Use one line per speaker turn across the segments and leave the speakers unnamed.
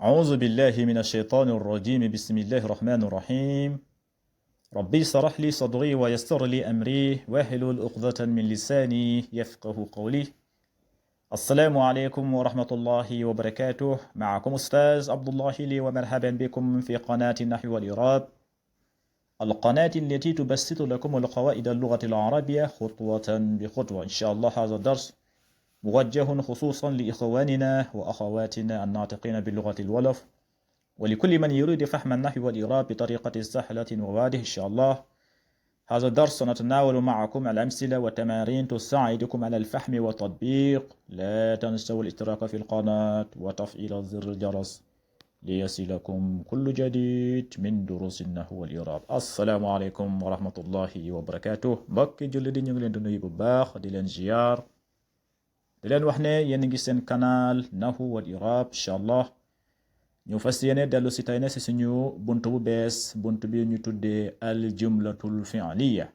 أعوذ بالله من الشيطان الرجيم بسم الله الرحمن الرحيم ربي اشرح لي صدري ويسر لي أمري واحلل عقدة من لساني يفقه قولي. السلام عليكم ورحمة الله وبركاته. معكم أستاذ عبد الله لي ومرحبا بكم في قناة النحو والإعراب، القناة التي تبسط لكم القواعد اللغة العربية خطوة بخطوة. إن شاء الله هذا الدرس موجه خصوصا لإخواننا وأخواتنا الناطقين باللغة الولف، ولكل من يريد فهم النحو والإعراب بطريقة سهلة وواضحة. إن شاء الله هذا الدرس سنتناول معكم الأمثلة والتمارين تساعدكم على الفهم والتطبيق. لا تنسوا الاشتراك في القناة وتفعيل زر الجرس ليصلكم كل جديد من دروس النحو والإعراب. السلام عليكم ورحمة الله وبركاته. mbokk jullit yi ñu ngi leen di nuyu bu baax di leen ziyaar di leen wax ne yéen a ngi seen canal Nahwu wal I'rab. incha allah ñu fas yéene dellu si tey ne si suñu bunt bu bees, bunt bi ñu tuddee al jumlatul fi'liya.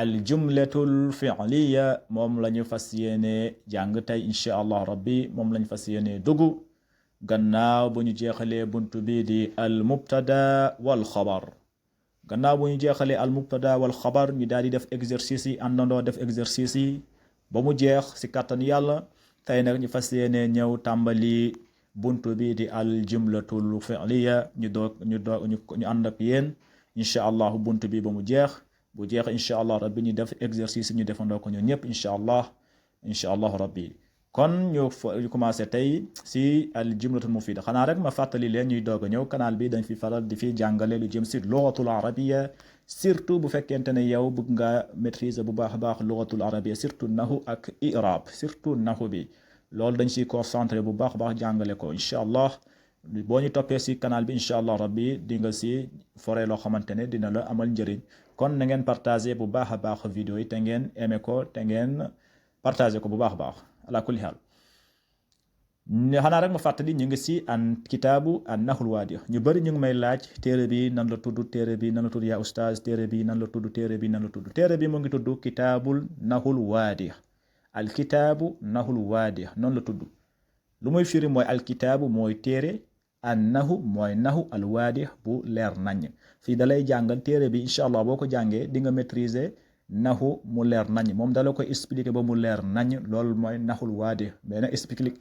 al jumlatul fi'liya moom la ñu fas yéene jàng tey incha allah rabbi, moom lañ fas yéene dugg gannaaw bu ñu jeexalee bunt bi di al mubtada wal xabar. gannaaw bu ñu jeexalee al mubtada wal xabar ñu daal di def exercice yi, àndandoo def exercice yi ba mu jeex si kàttan yàlla. tey nag ñu fas yéene ñëw tàmbali buntu bi di al jumlatul fi'liya. ñu ànd ak yéen incha allah buntu bi ba mu jeex. bu jeex incha allah rabbi ñu def exercice ñu defandoo ko ñun ñëpp incha allah rabbi. kon ñu commencé tey si al jumlatul mufida. xanaa rek ma fàttali leen ñuy doog a ñëw, canal bi dañ fi faral di fi jàngale lu jëm si lugatul arabiya, surtout bu fekkente ne yow bëgg nga maîtriser bu baax a baax lugatul arabiya, surtout nahu ak i'rab, surtout nahu bi. loolu dañ siy concentré bu baax a baax jàngale ko incha allah. boo ñu toppee si canal bi incha allah rabbi di nga si foree loo xamante ne dina la amal njëriñ. kon na ngeen partagé bu baax a baax vidéo yi, te ngeen aimé ko, te ngeen partagé ko bu baax a baax. ala kulli haal xanaa rek ma fàttali ñu ngi si an kitaabu an nahul waadi. ñu bëri ñu ngi may laaj téere bi nan la tudd, téere bi nan la tudd yaa ustaaz, téere bi nan la tudd, téere bi nan la tudd. téere bi mu ngi tudd kitaabul nahul waadi. al kitaabu nahul waadi noonu la tudd. lu muy firi mooy al kitaabu mooy téere, an nahu mooy nahu, al waadi bu leer nañ. fii dalay jàngal téere bi incha allah boo ko jàngee di nga maîtriser nahu mu leer nañ. moom dala koy expliquer ba mu leer nañ. loolu mooy naxul waadi. mais nag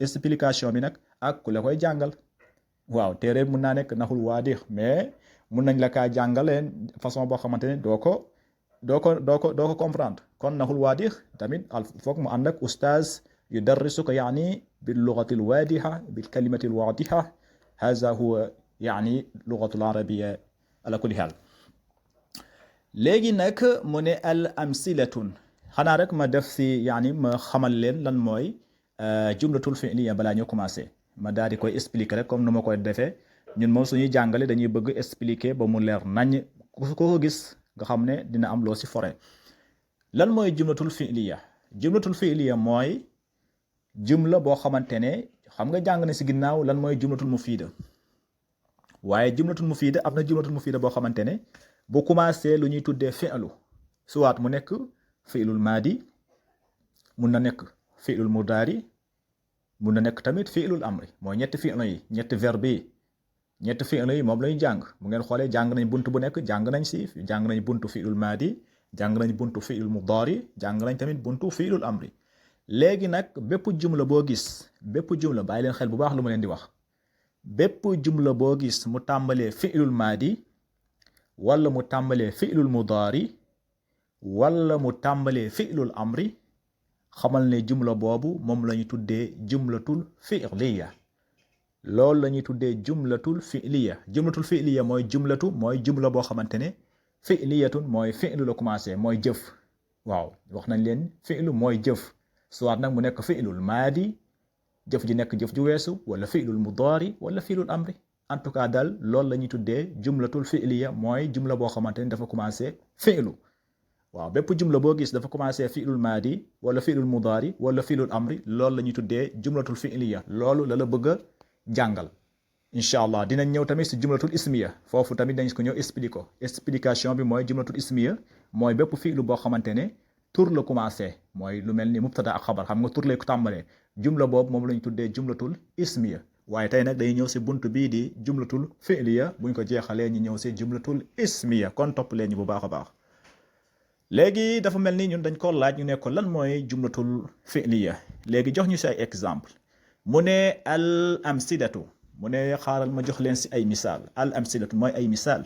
explication bi nag ak ku la koy jàngal. waaw téere mun naa nekk naxul waadi, mais mun nañ la kaa jàngaleen façon boo xamante ne doo ko comprendre. kon naxul waadi tamit foog mu ànd ak ustaaz yudarrisuka yaani bil lughati al waadiha bil kalimati al waadiha. haza huwa yaani lughatu al arabiyya ala kulli haal. léegi nag mu ne al amsilatun. xanaa rek ma def si yaani ma xamal leen lan mooy jumlatul fi'liya balaa ñu commencé. ma daal di koy expliquer rek comme nu ma koy defee. ñun moom suñuy jàngale dañuy bëgg expliquer ba mu leer nañ. ku ko gis nga xam ne dina am loo si fore. lan mooy jumlatul fi'liya? jumlatul fi'liya mooy jumla boo xamante ne xam nga jàng na si ginnaaw lan mooy jumlatul mufida. waaye jumlatul mufida am na jumlatul mufida boo xamante ne bu commencé lu ñuy tuddee fi'lu, soit mu nekk fi'lul maadi, mun na nekk fi'lul mudaari, mun na nekk tamit fi'lul amri. mooy ñetti fi'lu yi, ñetti verbe yi, ñetti fi'lu yi moom la ñu jàng. bu ngeen xoolee jàng nañ buntu bu nekk, jàng nañ buntu fi'lul maadi, jàng nañ buntu fi'lul mudaari, jàng nañ tamit buntu fi'lul amri. léegi nag bépp jumla boo gis, bépp jumla bàyyi leen xel bu baax lu ma leen di wax. bépp jumla boo gis mu tàmbalee fi'lul maadi, wala mu tàmbalee fi'lul mudaari, wala mu tàmbalee fi'lul amri, xamal ne jumla boobu moom la ñu tuddee jumlatul fi'liya. loolu la ñuy tuddee jumlatul fi'liya. jumlatul fi'liya mooy jumla boo xamante ne fi'liyatun mooy fi'lu la commencé, mooy jëf. waaw wax nañ leen fi'lu mooy jëf. soit nag mu nekk fi'lul maadi, jëf ji nekk jëf ju weesu, wala fi'lul mudaari, wala fi'lul amri. en tout cas daal loolu la ñuy tuddee jumlatul fi'liya, mooy jumla boo xamante ne dafa commencé fi'lu. waaw bépp jumla boo gis dafa commencé fi'lul maadi, wala fi'lul mudaari, wala fi'lul amri, loolu la ñuy tuddee jumlatul fi'liya. loolu la bëgg a jàngal. incha allah dinañ ñëw tamit si jumlatul ismiya. foofu tamit dañ ko ñëw explication bi mooy jumlatul ismiya mooy bépp fi'lu boo xamante ne tur la commencé, mooy lu mel ni mubtada ak xabar. xam nga tur lay ko tàmbalee. jumla boobu moom la ñu tuddee jumlatul ismiya. waaye tey nag day ñëw si buntu bii di jumlatul fi'liya buñ ko jeexalee ñu ñëw si jumlatul ismiya kon topp leen ñu bu baax a baax léegi dafa mel ni ñun dañ ko laaj ñu ne ko lan mooy jumlatul fi'liya léegi jox ñu si ay exemple mu ne al amsilatu mu ne xaaral ma jox leen si ay misaal al amsilatu mooy ay misaal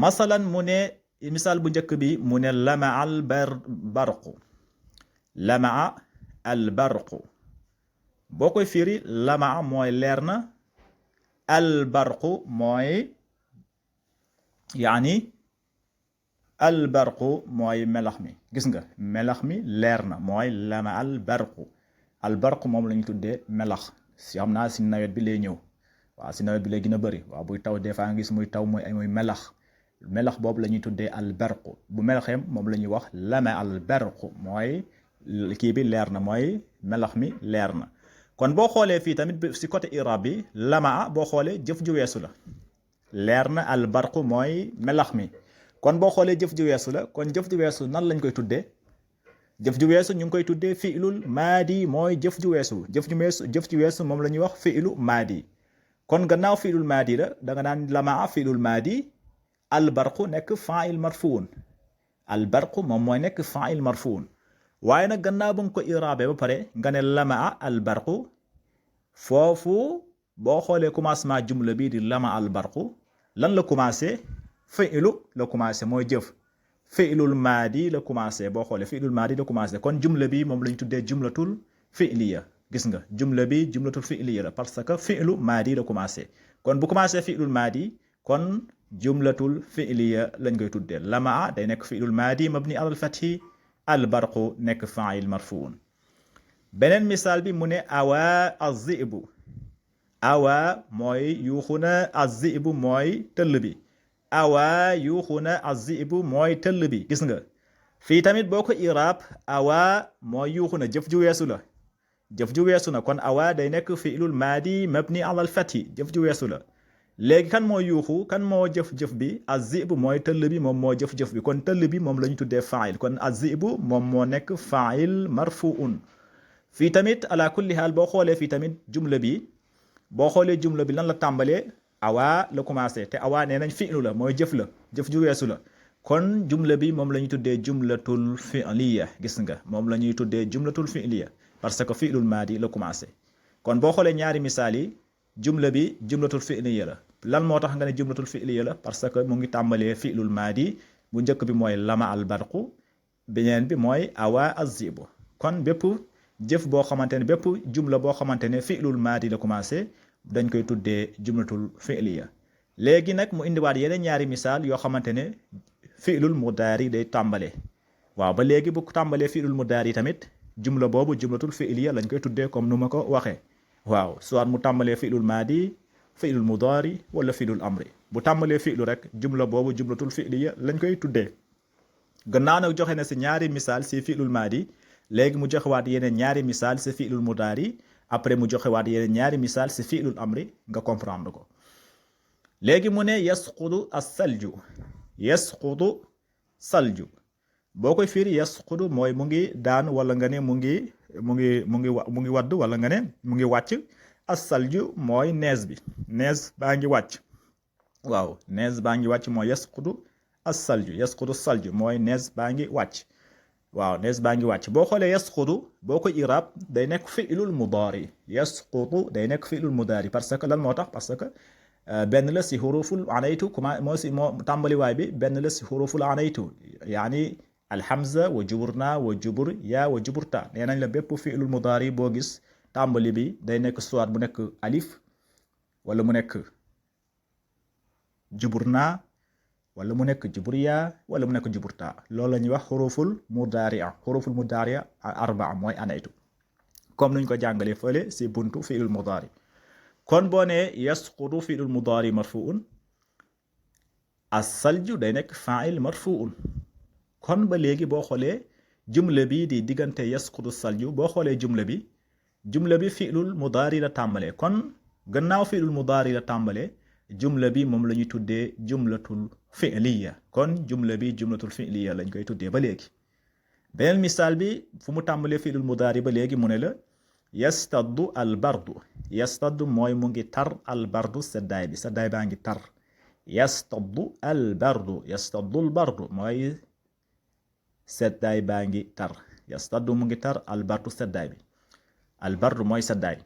masalan mu ne misaal bu njëkk bi mu ne lamaa al barqu lamaa al barqu boo koy firi lamaa mooy leer na al barqu mooy yaani al barqu mooy melax mi gis nga melax mi leer na mooy lama al barqu moom la ñu tuddee melax si xam naa si nawet bi lay ñëw waaw si nawet bi lay gën a bëri waaw buy taw des fois nga gis muy taw mooy melax boobu la ñuy tuddee al barqu bu melaxeem moom la ñuy wax lama al barqu mooy kii bi leer na mooy melax mi leer na kon boo xoolee fii tamit si côté irab bi lamaa boo xoolee jëf ju weesu la leer na al barqu mooy melax mi kon boo xoolee jëf ju weesu la kon jëf ju weesu nan lañ koy tuddee jëf ju weesu ñu ngi koy tuddee fi'lul maadi mooy jëf ju weesu jëf ju weesu moom la ñuy wax fi'lu maadi kon gannaaw fi'lul maadi la da nga naan lamaa fi'lul maadi al barqu nekk fa'il marfuun al barqu moom mooy nekk fa'il marfuun waaye nag gannaaw ba nga ko iraabe ba pare nga ne lamaa al barqu foofu boo xoolee commencement jumla bii di lamaa al barqu lan la commencé fi'lu la commencé mooy jëf fi'lul maadi la commencé boo xoolee fi'lul maadi la commencé kon jumla bi moom la ñu tuddee jumlatul fi'liya gis nga jumla bi jumlatul fi'liya la parce que fi'lu maadi la commencé kon bu commencé fi'lul maadi kon jumlatul fi'liya lañ koy tuddee lamaa day nekk fi'lul maadi mabni alal fathi al barqu nekk fa'il marfuun beneen misaal bi mu ne awa az-zi'bu awa mooy yuuxuna az-zi'bu mooy tëll bi awa yuuxuna az-zi'bu mooy tëll bi gis nga fii tamit boo ko iraab awa mooy yuuxuna jëf ju weesu la jëf ju weesu na kon awa day nekk fi'lul maadi mabni alal fathi jëf ju weesu la léegi kan moo yuuxu kan moo jëf-jëf bi az-zi'bu mooy tëll bi moom moo jëf-jëf bi kon tëll bi moom la ñu tuddee fa'il kon az-zi'bu moom moo nekk fa'il marfu'un fii tamit ala kulli haal boo xoolee fii tamit jumla bi boo xoolee jumla bi lan la tàmbalee awa la commencé te awa nee nañ fi'lu la mooy jëf la jëf ju weesu la kon jumla bi moom la ñuy tuddee jumlatul fi'liya gis nga moom la ñuy tuddee jumlatul fi'liya parce que fi'lul maadi la commencé kon boo xoolee ñaari misaal yi jumla bi jumlatul fi'liya la lan moo tax nga ne jumlatul fi'liya la parce que mu ngi tàmbalee fi'lul maadi bu njëkk bi mooy lama al barqu beneen bi mooy awa az-zibu kon bépp jëf boo xamante ne bépp jumla boo xamante ne fi'lul maadi la commencé dañ koy tuddee jumlatul fi'liya léegi nag mu indiwaat yeneen ñaari misaal yoo xamante ne fi'lul mudaari day tàmbalee waaw ba léegi bu tàmbalee fi'lul mudaari tamit jumla boobu jumlatul fi'liya lañ koy tuddee comme nu ma ko waxee waaw soit mu tàmbalee fi'lul maadi fi'lul mudaari wala fi'lul amri bu tàmbalee fi'lu rek jumla boobu jumlatul fi'liya lañ koy tuddee gannaaw nag joxe na si ñaari misaal si fi'lul maadi léegi mu joxewaat yeneen ñaari misaal si fi'lul mudaari après mu joxewaat yeneen ñaari misaal si fi'lul amri nga comprendre ko léegi mu ne yasqudu as-salju yasqudu salju boo koy firi yasqudu mooy mu ngi daan wala nga ne mu ngi wadd wala nga ne mu ngi wàcc as-salju mooy nees bi nees baa ngi wàcc waaw nees baa ngi wàcc mooy yasqudu as-salju yasqudu salju mooy nees baa ngi wàcc waaw nees baa ngi wàcc boo xoolee yasqudu boo ko irab day nekk fi'lul mudaari yasqudu day nekk fi'lul mudaari parce que lan moo tax parce que benn la si xuruful anaytu moo tàmbaliwaay bi benn la si xuruful anaytu yaani alhamza wa juburna wa jubur yaa wa juburta nee nañ la bépp fi'lul mudaari boo gis tàmbali bi day nekk soit mu nekk alif wala mu nekk juburna wala mu nekk juburiya wala mu nekk juburta loolu la ñuy wax xuruful mudaari'a arbaa mooy anaytu comme nuñ ko jàngalee fële si buntu fi'lul mudaari kon boo ne yasqudu fi'lul mudaari marfu'un as-salju day nekk fa'il marfu'un kon ba léegi boo xoolee jumla bi di diggante yasqudu salju boo xoolee jumla bi fi'lul mudaari la tàmbalee kon gannaaw fi'lul mudaari la tàmbalee jumla bi moom la ñuy tuddee jumlatul fi'liya kon jumla bi jumlatul fi'liya lañ koy tuddee ba léegi beneen misaal bi fu mu tàmbalee fi'lul mudaari ba léegi mu ne la yastaddu al bardu yastaddu mooy mu ngi tar al bardu seddaay baa ngi tar yastaddu al bardu mooy seddaay baa ngi tar yastaddu mu ngi tar al bardu seddaay bi al bardu mooy seddaay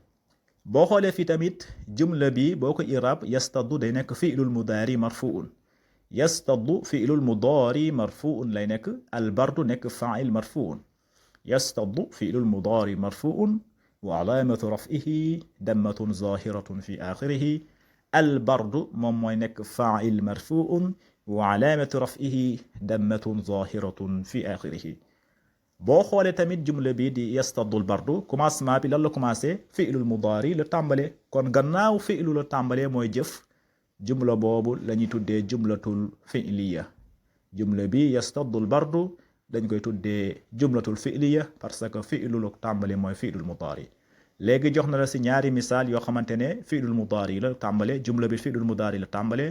boo xoolee fii tamit jumla bi boo ko irab yastaddu day nekk fi'lul mudaari marfuun yastaddu fi'lul mudaari marfuun lay nekk al bardu nekk fa'il marfuun yastaddu fi'lul mudaari marfuun wa alaamatu raf'ihi dammatun zaahiratun fi aaxirihi al bardu moom mooy nekk fa'il marfuun wa alaamatu raf'ihi dammatun zaahiratun fi aaxirihi boo xoolee tamit jumla bi di yastaddu al bardu commencement bi lan la commencé fi'lul mudaari la tàmbale kon gannaaw fi'lu la tàmbale mooy jëf jumla boobu la ñuy tuddee jumlatul fi'liya jumla bi yastaddu al bardu dañ koy tuddee jumlatul fi'liya parce que fi'lu la tàmbale mooy fi'lul mudaari léegi jox na la si ñaari misaal yoo xamante ne fi'lul mudaari la tàmbale jumla bi fi'lul mudaari la tàmbale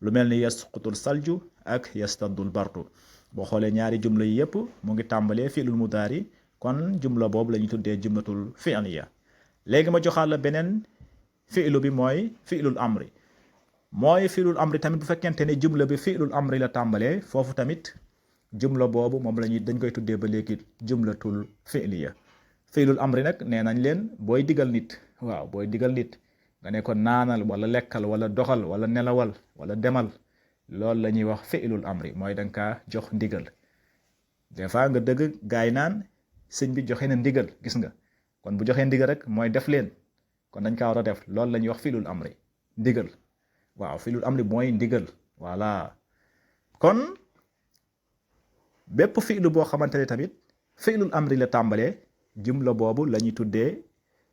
lu mel ni yasqutul salju ak yastaddu al bardu boo xoolee ñaari jumla yi yëpp mu ngi tàmbalee fi'lul mudaari kon jumla boobu la ñuy tuddee jumlatul fi'liya léegi ma joxaat la beneen fi'lu bi mooy fi'lul amri mooy fi'lul amri tamit bu fekkente ne jumla bi fi'lul amri la tàmbalee foofu tamit jumla boobu moom la ñuy dañ koy tuddee ba léegi jumlatul fi'liya fi'lul amri nag nee nañ leen booy digal nit booy digal nit nga ne ko naanal wala lekkal wala doxal wala nelawal wala demal loolu la ñuy wax fi'lul amri mooy da nga kaa jox ndigal des fois nga dëgg gaay naan sëñ bi joxe na ndigal gis nga kon bu joxee ndigal rek mooy def leen kon dañ kaa war a def loolu la ñuy wax fi'lul amri ndigal fi'lul amri mooy ndigal voilà kon bépp fi'lu boo xamante ne tamit fi'lul amri la tàmbalee jumla boobu la ñuy tuddee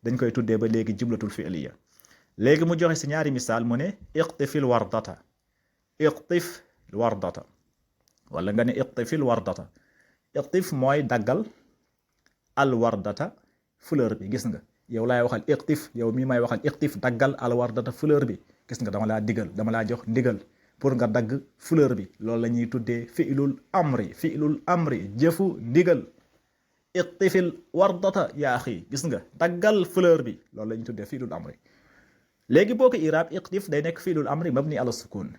dañ koy tuddee ba léegi jumlatul fi'liya léegi mu joxe si ñaari misaal mu ne iqtifil wardata iqtif wardata wala nga ne iqtifil wardata iqtif mooy daggal al wardata fleur bi gis nga yow laay waxal iqtif yow mii may waxal iqtif daggal al wardata fleur bi gis nga dama laa digal dama laa jox ndigal pour nga dagg fleur bi loolu la ñuy tuddee fi'lul amri jëfu ndigal iqtifil wardata yaa axi gis nga daggal fleur bi loolu la ñuy tuddee fi'lul amri léegi boo ko iraab iqtif day nekk fi'lul amri mabni ala sukun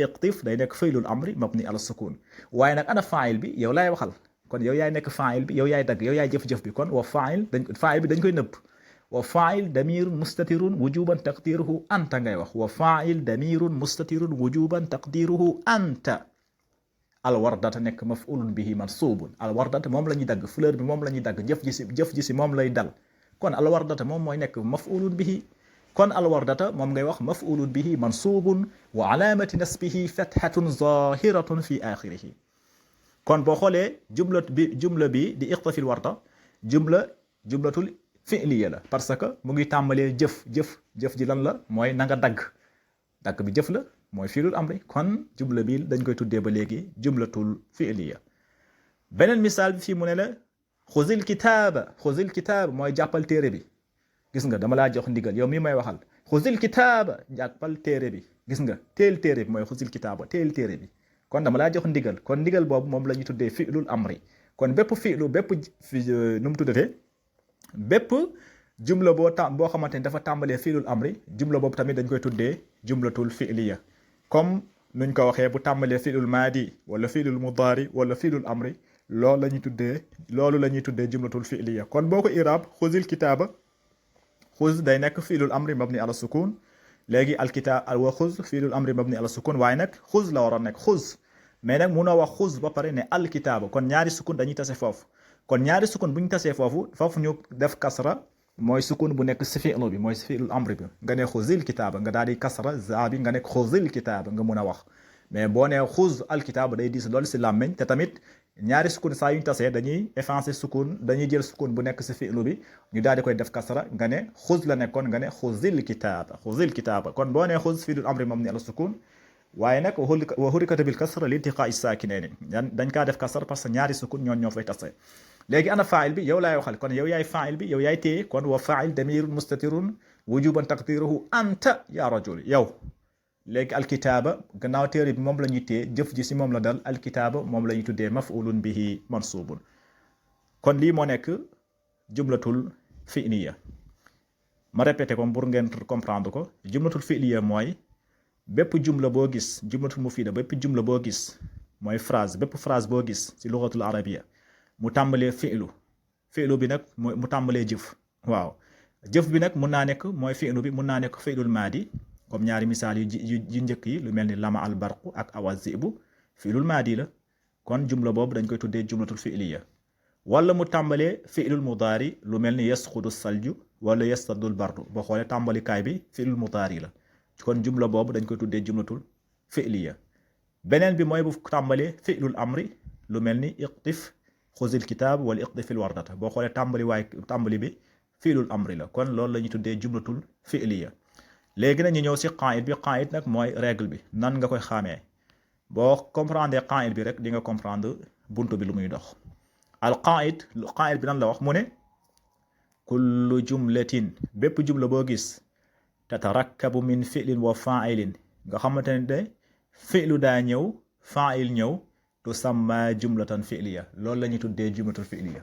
iqtif day nekk fi'lul amri mabni ala sukun waaye nag ana fa'il bi yow laay waxal kon yow yaay nekk fa'il bi yow yaay dagg yow yaay jëf-jëf bi kon wa fa'il bi dañ koy nëbb wa fa'il damirun mustatirun wujuban taqdiruhu anta ngay wax wa fa'il damirun mustatirun wujuban taqdiruhu anta al wardata nekk maf'ulun bihi mansubun al wardata moom la ñuy dagg fleur bi moom la ñuy dagg jëf ji si moom lay dal kon al wardata moom mooy nekk maf'ulun bihi kon al wardata moom ngay wax maf'ulun bihi mansubun wa alamati nasbihi fathatun zahiratun fi akhirihi kon boo xoolee jumla bi di iqtafil warda jumlatul fi'liya la parce que mu ngi tàmbalee jëf ji lan la mooy na nga dagg bi jëf la mooy fi'lul amri kon jumla bi dañ koy tuddee ba léegi jumlatul fi'liya beneen misaal bi fii mu ne la xuzil kitaaba mooy jàppal téere bi gis nga dama laa jox ndigal yow mii may waxal xuzil kitaaba jàppal téere bi gis nga teel téere bi mooy xuzil kitaaba teel téere bi kon dama laa jox ndigal kon ndigal boobu moom la ñuy tuddee fi'lul amri kon bépp nu mu tuddatee bépp jumla boo xamante ni dafa tàmbalee fi'lul amri jumla boobu tamit dañ koy tuddee jumlatul fi'liya comme nuñ ko waxee bu tàmbalee fi'lul maadi wala fi'lul mudaari wala fi'lul amri loolu la ñuy tuddee jumlatul fi'liya kon boo ko iraab xuzil kitaaba xuz day nekk fi'lul amri mabni ala sukun léegi alkitaab wa xuz fi'lul amri mabni ala sukun waaye nag xuz la war a nekk xuz mais nag munoo wax xuz ba pare ne alkitaaba kon ñaari sukun dañuy tase foofu kon ñaari sukun bu ñu tasee foofu ñu def kasra mooy sukun bu nekk si fi'lu bi mooy si fi'lul amri bi nga ne xuzil kitaaba nga daal di kasra za bi nga nekk xuzil kitaaba nga mun a wax mais boo nee xuz alkitaaba day diis loolu si làmmeñ te tamit ñaari sukun saa yu ñu tasee dañuy effacer sukun dañuy jël sukun bu nekk si fi'lu bi ñu daal di koy def kasra nga ne xuz la nekkoon nga ne xuzil kitaaba kon boo nee xuz fi'lul amri mabni ala sukun waaye nag wa hurikata bil kasra li iltiqaa'i saakinayni dañ kaa def kasra parce que ñaari sukun ñoo fay tasee léegi ana fa'il bi yow laay waxal kon yow yaay fa'il bi yow yaay téye kon wa fa'il damirun mustatirun wujuban taqdiruhu anta ya rajul yow léegi alkitaaba gannaaw téere bi moom la ñuy téye jëf ji si moom la dal alkitaaba moom la ñuy tuddee maf'ulun bihi mansubun kon lii moo nekk jumlatul fi'liya ma répété ko pour ngeen comprendre ko jumlatul fi'liya mooy bépp jumla boo gis jumlatul mufida bépp jumla boo gis mooy phrase bépp phrase boo gis ci lugatul arabiya mu tàmbalee fi'lu bi nag mu tàmbalee jëf waaw jëf bi nag mun naa nekk mooy fi'lu bi mun naa nekk fi'lul maadi comme ñaari misaal yu njëkk yi lu mel ni lama al barqu ak awa zibu fi'lul maadi la kon jumla boobu dañ koy tuddee jumlatul fi'liya wala mu tàmbalee fi'lul mudaari lu mel ni yasxudu salju wala yastadul bardu boo xoolee tàmbalikaay bi fi'lul mudaari la kon jumla boobu dañ koy tuddee jumlatul fi'liya beneen bi mooy bu tàmbalee fi'lul amri lu mel ni iqtif xuzil kitaab wala iqtifil wardata boo xoolee tàmbali bi fi'lul amri la kon loolu la ñuy tuddee jumlatul fi'liya léegi nag ñu ñëw si qaa'id bi qaa'id nag mooy règle bi nan nga koy xàmmee boo comprendre qaa'id bi rek di nga comprendre buntu bi lu muy dox al qaa'id bi nan la wax mu ne kullu jumlatin bépp jumla boo gis tatarakkabu min fi'lin wa fa'ilin nga xamante ne fi'lu daa ñëw fa'il ñëw tusamma jumlatan fi'liya loolu la ñuy tuddee jumlatul fi'liya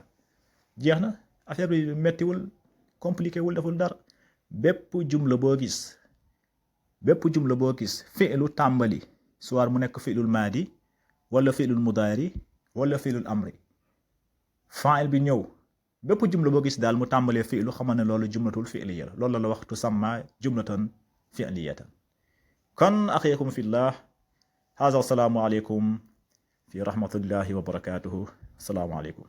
jeex na affaire bi mettiwul compliqué wul deful dara bépp jumla boo gis fi'lu tàmbali soit mu nekk fi'lul maadi wala fi'lul mudaari wala fi'lul amri fa'il bi ñëw bépp jumla boo gis daal mu tàmbalee fi'lu xamal ne loolu jumlatul fi'liya la loolu la wax tusamma jumlatan fi'liyatan kon axiikum fillah haaza assalaamu aleykum fi rahmatullahi wa barakatuhu assalaamu aleykum